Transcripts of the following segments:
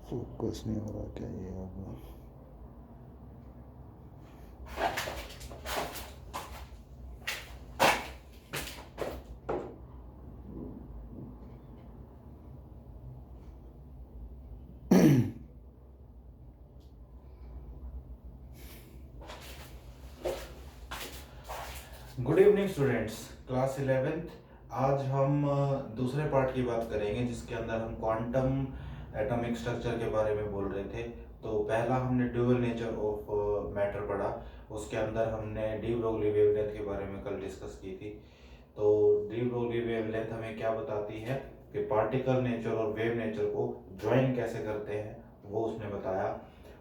Focus नहीं हो रहा क्या ये अब। Good evening students, class 11th। आज हम दूसरे पार्ट की बात करेंगे जिसके अंदर हम क्वांटम एटॉमिक स्ट्रक्चर के बारे में बोल रहे थे। तो पहला हमने ड्यूअल नेचर ऑफ मैटर पढ़ा, उसके अंदर हमने डी ब्रोगली वेवलेंथ के बारे में कल डिस्कस की थी। तो डी ब्रोगली वेवलेंथ हमें क्या बताती है कि पार्टिकल नेचर और वेव नेचर को ज्वाइन कैसे करते हैं, वो उसने बताया।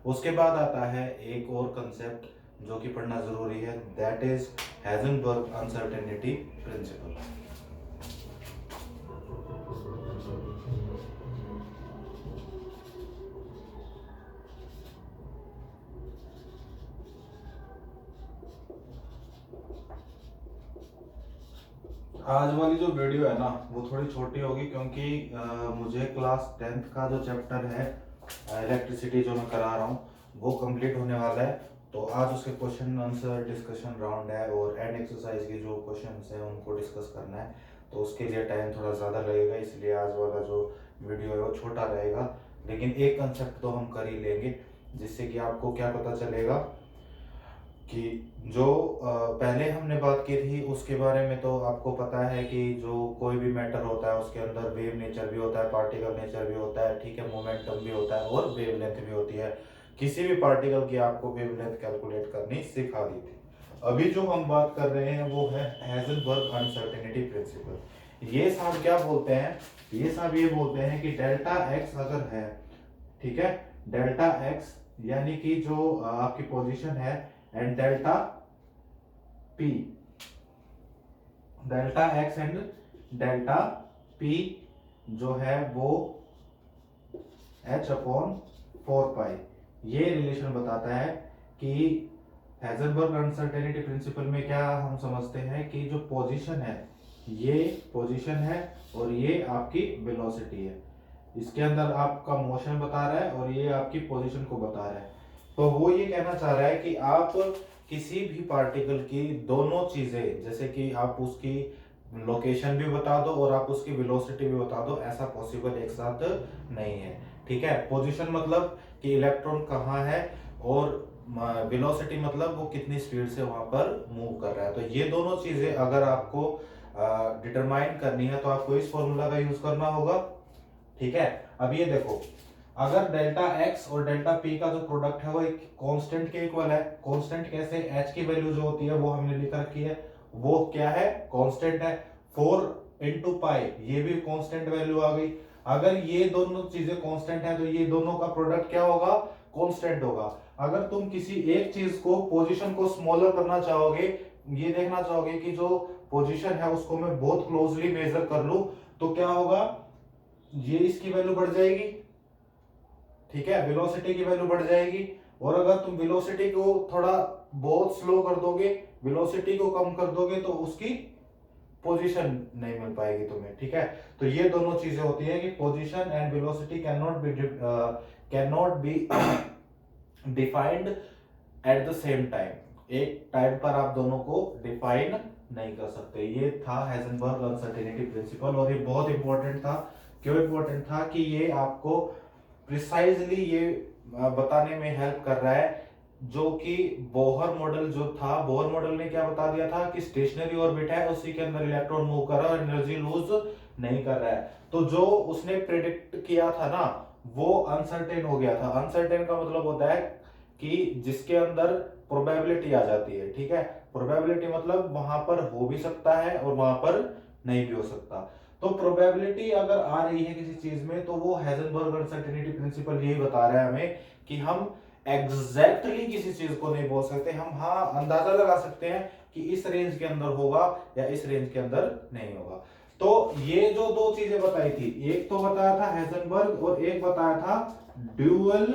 उसके बाद आता है एक और कंसेप्ट जो कि पढ़ना जरूरी है, that is Heisenberg uncertainty principle. आज वाली जो वीडियो है ना वो थोड़ी छोटी होगी क्योंकि मुझे क्लास 10th का जो चैप्टर है इलेक्ट्रिसिटी जो मैं करा रहा हूँ वो कंप्लीट होने वाला है। तो आज उसके क्वेश्चन आंसर डिस्कशन राउंड है और एंड एक्सरसाइज के जो क्वेश्चंस हैं उनको डिस्कस करना है। तो उसके लिए टाइम थोड़ा ज़्यादा लगेगा, इसलिए आज वाला जो वीडियो है वो छोटा रहेगा, लेकिन एक कंसेप्ट तो हम कर ही लेंगे जिससे कि आपको क्या पता चलेगा कि जो पहले हमने बात की थी उसके बारे में। तो आपको पता है कि जो कोई भी मैटर होता है उसके अंदर वेव नेचर भी होता है, पार्टिकल नेचर भी होता है, ठीक है, मोमेंटम भी होता है और वेवलेंथ भी होती है। किसी भी पार्टिकल की आपको वेवलेंथ कैलकुलेट करनी सिखा दी थी। अभी जो हम बात कर रहे हैं वो है हेजनबर्ग अनसर्टेनिटी प्रिंसिपल। ये साहब क्या बोलते हैं, ये साहब ये बोलते हैं कि डेल्टा एक्स अगर है, ठीक है, डेल्टा एक्स यानी कि जो आपकी पोजीशन है and delta P, delta x and delta P जो है वो h/4 पाई, ये रिलेशन बताता है कि हेजनबर्ग अनसर्टेनिटी प्रिंसिपल में क्या हम समझते हैं कि जो पोजीशन है ये पोजीशन है और ये आपकी वेलोसिटी है। इसके अंदर आपका मोशन बता रहा है और ये आपकी पोजीशन को बता रहा है। तो वो ये कहना चाह रहा है कि आप किसी भी पार्टिकल की दोनों चीजें, जैसे कि आप उसकी लोकेशन भी बता दो और आप उसकी वेलोसिटी भी बता दो, ऐसा पॉसिबल एक साथ नहीं है। ठीक है, पोजीशन मतलब कि इलेक्ट्रॉन कहाँ है और वेलोसिटी मतलब वो कितनी स्पीड से वहां पर मूव कर रहा है। तो ये दोनों चीजें अगर आपको डिटरमाइन करनी है तो आपको इस फॉर्मूला का यूज करना होगा। ठीक है, अब ये देखो, अगर डेल्टा एक्स और डेल्टा पी का जो प्रोडक्ट है वो एक कांस्टेंट के इक्वल है। कांस्टेंट कैसे, एच की वैल्यू जो होती है वो हमने लिख रखी है, वो क्या है, कांस्टेंट है। 4 × पाई, ये भी कांस्टेंट वैल्यू आ गई। अगर ये दोनों चीजें कांस्टेंट है तो ये दोनों का प्रोडक्ट क्या होगा, कांस्टेंट होगा। अगर तुम किसी एक चीज को पोजीशन को स्मॉलर करना चाहोगे, ये देखना चाहोगे कि जो पोजीशन है उसको मैं बहुत क्लोजली मेजर कर लूं, तो क्या होगा, ये इसकी वैल्यू बढ़ जाएगी, ठीक है, वेलोसिटी की वैल्यू बढ़ जाएगी। और अगर तुम वेलोसिटी को थोड़ा बहुत स्लो कर दोगे, वेलोसिटी को कम कर दोगे, तो उसकी पोजीशन नहीं मिल पाएगी तुम्हें। ठीक है, तो ये दोनों चीजें होती है कि position and velocity can not be defined at the same time. एक टाइम पर आप दोनों को डिफाइन नहीं कर सकते। ये था हेजनबर्ग अनसर्टेनिटी प्रिंसिपल और ये बहुत इंपॉर्टेंट था। क्यों इंपॉर्टेंट था कि ये आपको प्रिसाइजली ये बताने में हेल्प कर रहा है। जो कि बोहर मॉडल जो था, बोहर मॉडल ने क्या बता दिया था कि स्टेशनरी ऑर्बिट है, उसी के अंदर इलेक्ट्रॉन मूव कर रहा है और एनर्जी लूज नहीं कर रहा है। तो जो उसने प्रेडिक्ट किया था ना वो अनसर्टेन हो गया था। अनसर्टेन का मतलब होता है कि जिसके अंदर प्रोबेबिलिटी आ जाती है। ठीक है, प्रोबेबिलिटी मतलब वहां पर हो भी सकता है और वहां पर नहीं भी हो सकता। तो प्रोबेबिलिटी अगर आ रही है किसी चीज में तो वो हेजनबर्ग अनसर्टेनिटी प्रिंसिपल यही बता रहा है हमें कि हम एग्जैक्टली किसी चीज को नहीं बोल सकते, हम हाँ अंदाजा लगा सकते हैं कि इस रेंज के अंदर होगा या इस रेंज के अंदर नहीं होगा। तो ये जो दो चीजें बताई थी, एक तो बताया था हेजनबर्ग और एक बताया था ड्यूअल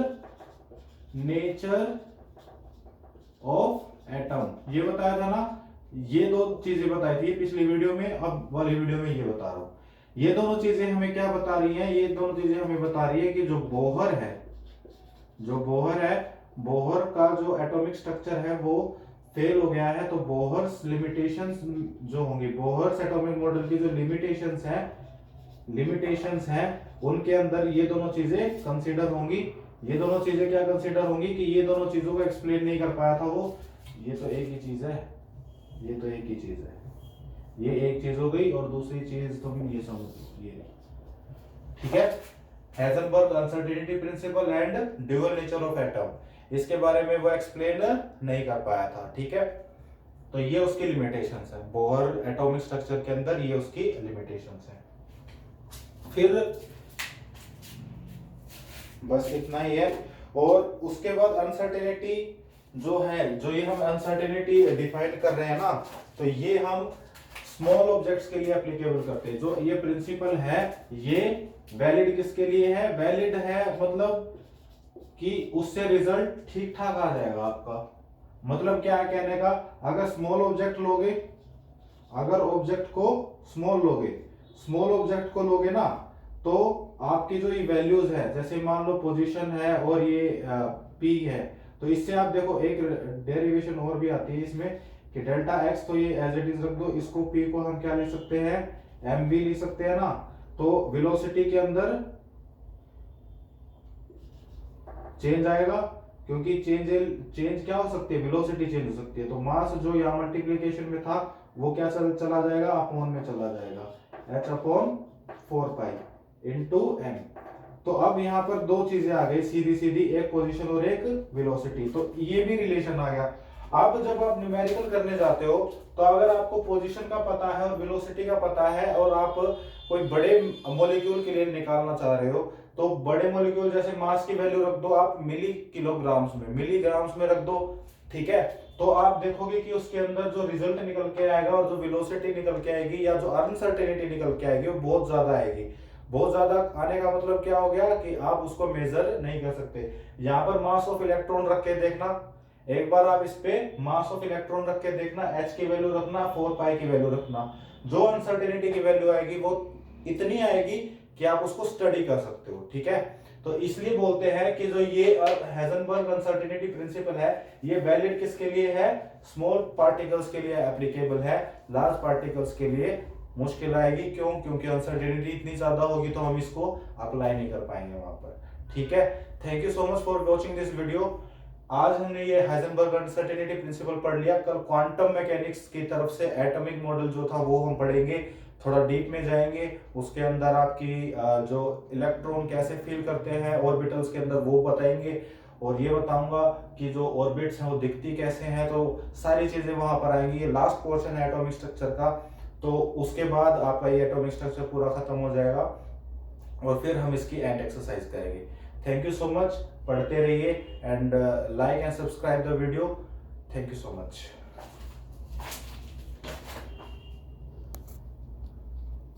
नेचर ऑफ एटम, ये बताया था ना। ये दो चीजें बताई थी पिछली वीडियो में, अब वाली वीडियो में ये बता रहा हूं। ये दोनों चीजें हमें क्या बता रही हैं, ये दोनों चीजें हमें बता रही है कि जो बोहर है जो बोहर है, बोहर का जो एटॉमिक स्ट्रक्चर है वो फेल हो गया है, तो बोहर्स लिमिटेशंस जो होंगी, बोहर्स एटॉमिक मॉडल की जो लिमिटेशंस हैं उनके अंदर ये दोनों चीजें कंसीडर होंगी। ये दोनों चीजें क्या कंसीडर होंगी कि ये दोनों चीजों को एक्सप्लेन नहीं कर पाया था वो, ये तो एक ही चीज है, ये तो एक ही चीज है, ये एक चीज हो गई और दूसरी चीज तुम ये समझ, ये ठीक है। Heisenberg uncertainty principle and dual nature of atom, इसके बारे में वो एक्सप्लेन नहीं कर पाया था, ठीक है। तो ये उसकी लिमिटेशंस है, बोहर एटॉमिक स्ट्रक्चर के अंदर ये उसकी लिमिटेशंस है। फिर बस इतना ही है। और उसके बाद अनसर्टेनिटी जो है, जो ये हम अनसर्टेनिटी डिफाइन कर रहे हैं ना, तो ये हम स्मॉल ऑब्जेक्ट्स के लिए एप्लीकेबल करते हैं। जो ये प्रिंसिपल है ये वैलिड किसके लिए है, वैलिड है मतलब कि उससे रिजल्ट ठीक ठाक आ जाएगा आपका। मतलब क्या है कहने का, अगर स्मॉल ऑब्जेक्ट लोगे, अगर ऑब्जेक्ट को स्मॉल लोगे, स्मॉल ऑब्जेक्ट को लोगे ना, तो आपकी जो ये वैल्यूज है, जैसे मान लो पोजीशन है और ये पी है, तो इससे आप देखो एक डेरिवेशन और भी आती है इसमें कि डेल्टा एक्स, तो ये एज इट इज रख दो, इसको पी को हम क्या ले सकते हैं, एम वी लिख सकते हैं ना। तो वेलोसिटी के अंदर चेंज आएगा, क्योंकि चेंज क्या हो सकती है, वेलोसिटी चेंज हो सकती है। तो मास जो यहाँ मल्टीप्लीकेशन में था वो क्या चला जाएगा, अपॉन में चला जाएगा, h upon 4 pi into M. तो अब यहाँ पर दो चीजें आ गई सीधी सीधी, एक पोजीशन और एक वेलोसिटी, तो ये भी रिलेशन आ गया। अब जब आप न्यूमेरिकल करने जाते हो, तो अगर आपको पोजीशन का पता है और वेलोसिटी का पता है और आप कोई बड़े मॉलिक्यूल के लिए निकालना चाह रहे हो, तो बड़े मॉलिक्यूल जैसे मास की वैल्यू रख दो आप मिली किलोग्राम्स में, मिलीग्राम्स में रख दो, ठीक है। तो आप देखोगे कि उसके अंदर जो रिजल्ट निकल के आएगा और जो वेलोसिटी निकल के आएगी या जो अनसर्टेनिटी निकल के आएगी वो बहुत ज्यादा आएगी। बहुत ज्यादा आने का मतलब क्या हो गया कि आप उसको मेजर नहीं कर सकते। यहाँ पर मास ऑफ इलेक्ट्रॉन रख के देखना, एक बार आप इस पे मास ऑफ इलेक्ट्रॉन रख के देखना, h की वैल्यू रखना, 4 पाई की वैल्यू रखना, जो अनसर्टेनिटी की वैल्यू आएगी वो इतनी आएगी कि आप उसको स्टडी कर सकते हो, ठीक है। तो इसलिए बोलते हैं कि जो ये हेजनबर्ग अनसर्टेनिटी प्रिंसिपल है, ये वैलिड किसके लिए है, स्मॉल पार्टिकल्स के लिए एप्लीकेबल है, लार्ज पार्टिकल्स के लिए मुश्किल आएगी। क्यों, क्योंकि अनसर्टेनिटी इतनी ज्यादा होगी तो हम इसको अप्लाई नहीं कर पाएंगे वहां पर, ठीक है। Thank you so much for watching this video. आज हमने ये हाइजेनबर्ग अनसर्टेनिटी प्रिंसिपल पढ़ लिया, कल क्वांटम मैकेनिक्स की तरफ से एटॉमिक मॉडल जो था वो हम पढ़ेंगे, थोड़ा डीप में जाएंगे, उसके अंदर आपकी जो इलेक्ट्रॉन कैसे फील करते हैं ऑर्बिटल्स के अंदर वो बताएंगे, और ये बताऊंगा कि जो ऑर्बिट्स हैं वो दिखती कैसे हैं, तो सारी चीजें वहां पर आएंगी। ये लास्ट पोर्शन है एटॉमिक स्ट्रक्चर का, तो उसके बाद आपका ये एटॉमिक स्ट्रक्चर पूरा खत्म हो जाएगा और फिर हम इसकी एंड एक्सरसाइज करेंगे। थैंक यू सो मच, पढ़ते रहिए and like and subscribe the video. Thank you so much.